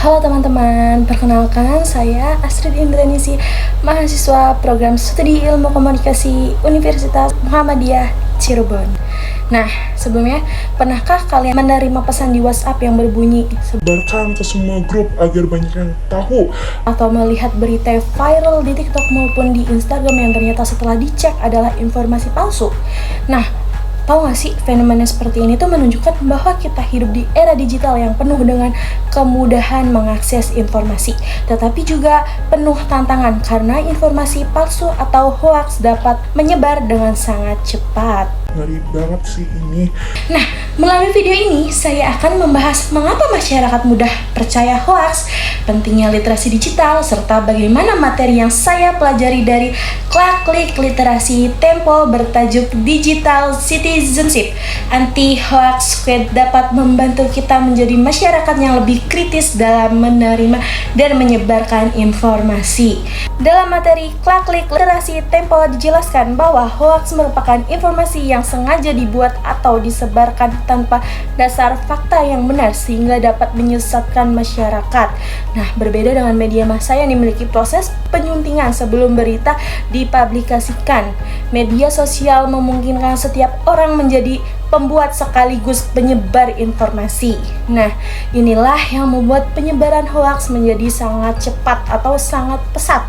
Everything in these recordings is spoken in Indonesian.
Halo teman-teman, perkenalkan saya Astrid Indranisi, mahasiswa program Studi Ilmu Komunikasi Universitas Muhammadiyah Cirebon. Nah, sebelumnya, pernahkah kalian menerima pesan di WhatsApp yang berbunyi sebarkan ke semua grup agar banyak yang tahu, atau melihat berita viral di TikTok maupun di Instagram yang ternyata setelah dicek adalah informasi palsu? Nah, tahu gak sih, fenomena seperti ini tuh menunjukkan bahwa kita hidup di era digital yang penuh dengan kemudahan mengakses informasi, tetapi juga penuh tantangan karena informasi palsu atau hoax dapat menyebar dengan sangat cepat. ngeri banget sih ini. Nah, melalui video ini saya akan membahas mengapa masyarakat mudah percaya hoax, pentingnya literasi digital, serta bagaimana materi yang saya pelajari dari Klik Literasi Tempo bertajuk Digital Citizenship Anti Hoax Squad dapat membantu kita menjadi masyarakat yang lebih kritis dalam menerima dan menyebarkan informasi. Dalam materi Klik Literasi Tempo dijelaskan bahwa hoax merupakan informasi yang sengaja dibuat atau disebarkan tanpa dasar fakta yang benar sehingga dapat menyesatkan masyarakat. Nah, berbeda dengan media massa yang memiliki proses penyuntingan sebelum berita dipublikasikan. Media sosial memungkinkan setiap orang menjadi pembuat sekaligus penyebar informasi. Nah, inilah yang membuat penyebaran hoaks menjadi sangat cepat atau sangat pesat.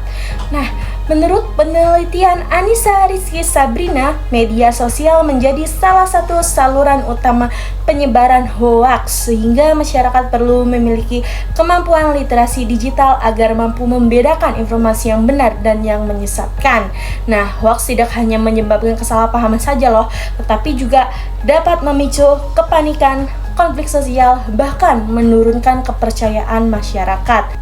Nah, menurut penelitian Anissa Rizky Sabrina, media sosial menjadi salah satu saluran utama penyebaran hoaks sehingga masyarakat perlu memiliki kemampuan literasi digital agar mampu membedakan informasi yang benar dan yang menyesatkan. Nah, hoaks tidak hanya menyebabkan kesalahpahaman saja loh, tetapi juga dapat memicu kepanikan, konflik sosial, bahkan menurunkan kepercayaan masyarakat.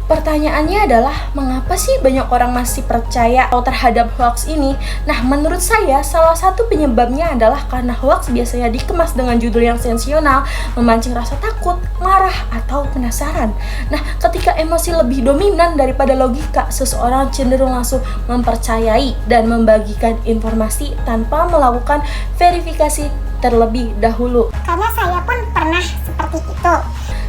Pertanyaannya adalah, mengapa sih banyak orang masih percaya terhadap hoax ini? Nah, menurut saya, salah satu penyebabnya adalah karena hoax biasanya dikemas dengan judul yang sensasional, memancing rasa takut, marah, atau penasaran. Nah, ketika emosi lebih dominan daripada logika, seseorang cenderung langsung mempercayai dan membagikan informasi tanpa melakukan verifikasi terlebih dahulu. Karena saya pun pernah seperti itu.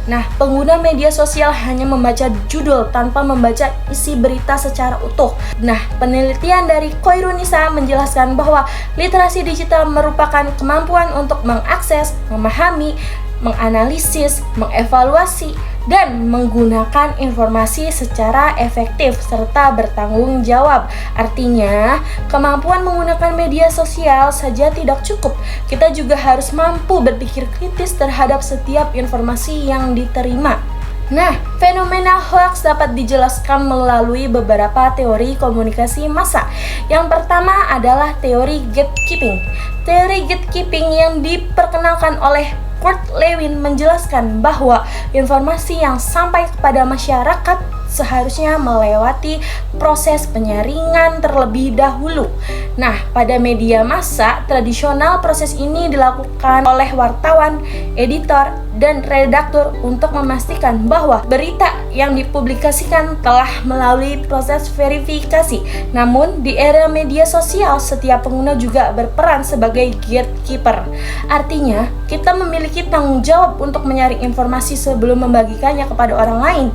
Nah, pengguna media sosial hanya membaca judul tanpa membaca isi berita secara utuh. Nah, penelitian dari Koirunisa menjelaskan bahwa literasi digital merupakan kemampuan untuk mengakses, memahami, menganalisis, mengevaluasi, dan menggunakan informasi secara efektif serta bertanggung jawab. Artinya, kemampuan menggunakan media sosial saja tidak cukup. Kita juga harus mampu berpikir kritis terhadap setiap informasi yang diterima. Nah, fenomena hoax dapat dijelaskan melalui beberapa teori komunikasi massa. Yang pertama adalah teori gatekeeping. Teori gatekeeping yang diperkenalkan oleh Kurt Lewin menjelaskan bahwa informasi yang sampai kepada masyarakat seharusnya melewati proses penyaringan terlebih dahulu. Nah, pada media massa tradisional proses ini dilakukan oleh wartawan, editor, dan redaktur untuk memastikan bahwa berita yang dipublikasikan telah melalui proses verifikasi. Namun, di era media sosial, setiap pengguna juga berperan sebagai gatekeeper. Artinya, kita memiliki tanggung jawab untuk menyaring informasi sebelum membagikannya kepada orang lain.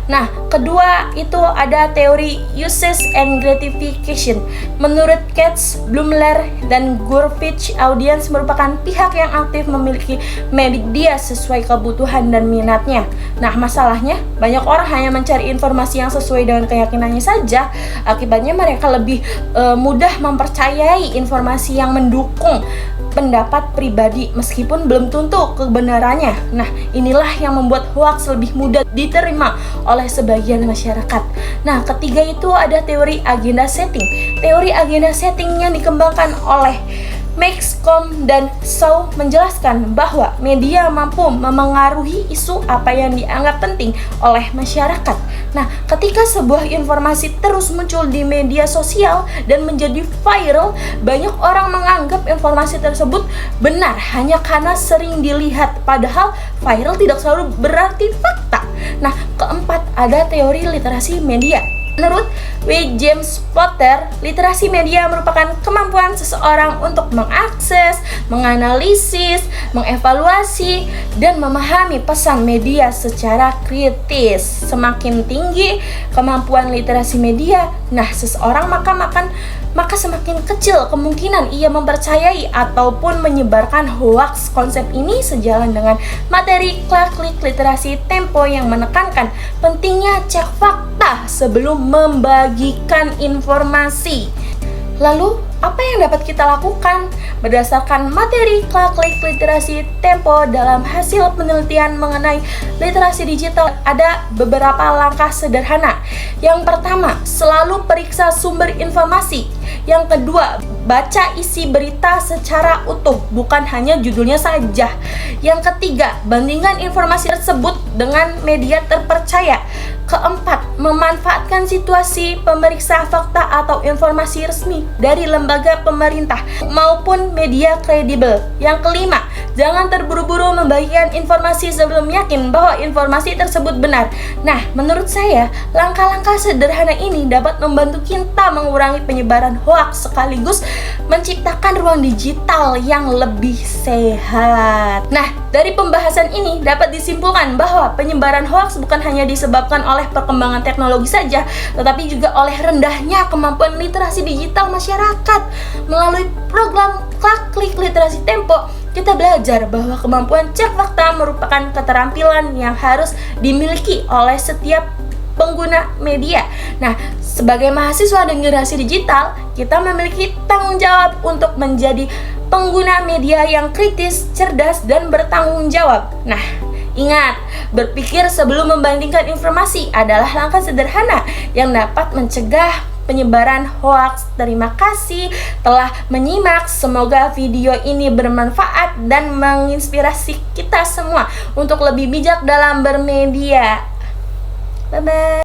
Nah, kedua itu ada teori usage and gratification. Menurut Katz, Blumler, dan Gurvitch, audiens merupakan pihak yang aktif memiliki media sesuai kebutuhan dan minatnya. Nah, masalahnya banyak orang hanya mencari informasi yang sesuai dengan keyakinannya saja. Akibatnya mereka lebih mudah mempercayai informasi yang mendukung pendapat pribadi meskipun belum tentu kebenarannya. Nah, inilah yang membuat hoax lebih mudah diterima oleh sebagian masyarakat. Nah, ketiga itu ada teori agenda setting. Teori agenda setting yang dikembangkan oleh Maxcom dan Shaw menjelaskan bahwa media mampu memengaruhi isu apa yang dianggap penting oleh masyarakat. Nah, ketika sebuah informasi terus muncul di media sosial dan menjadi viral, banyak orang menganggap informasi tersebut benar hanya karena sering dilihat, padahal viral tidak selalu berarti fakta. Nah, keempat ada teori literasi media. Menurut W. James Potter, literasi media merupakan kemampuan seseorang untuk mengakses, menganalisis, mengevaluasi, dan memahami pesan media secara kritis. Semakin tinggi kemampuan literasi media, seseorang maka semakin kecil kemungkinan ia mempercayai ataupun menyebarkan hoaks. Konsep ini sejalan dengan materi Klik Literasi Tempo yang menekankan pentingnya cek fakta sebelum membagikan informasi. Lalu, apa yang dapat kita lakukan? Berdasarkan materi Klik Literasi Tempo dalam hasil penelitian mengenai literasi digital, ada beberapa langkah sederhana. Yang pertama, selalu periksa sumber informasi. Yang kedua, baca isi berita secara utuh, bukan hanya judulnya saja. Yang ketiga, bandingkan informasi tersebut dengan media terpercaya. Keempat, memanfaatkan situasi pemeriksa fakta atau informasi resmi dari lembaga pemerintah maupun media kredibel. Yang kelima, jangan terburu-buru membagikan informasi sebelum yakin bahwa informasi tersebut benar. Menurut saya, langkah-langkah sederhana ini dapat membantu kita mengurangi penyebaran hoaks sekaligus menciptakan ruang digital yang lebih sehat. Dari pembahasan ini dapat disimpulkan bahwa penyebaran hoaks bukan hanya disebabkan oleh perkembangan teknologi saja, tetapi juga oleh rendahnya kemampuan literasi digital masyarakat. Melalui program Klik Literasi Tempo, kita belajar bahwa kemampuan cek fakta merupakan keterampilan yang harus dimiliki oleh setiap pengguna media. Sebagai mahasiswa dan generasi digital, kita memiliki tanggung jawab untuk menjadi pengguna media yang kritis, cerdas, dan bertanggung jawab. Ingat, berpikir sebelum membandingkan informasi adalah langkah sederhana yang dapat mencegah penyebaran hoaks. Terima kasih telah menyimak. Semoga video ini bermanfaat dan menginspirasi kita semua untuk lebih bijak dalam bermedia. Bye-bye.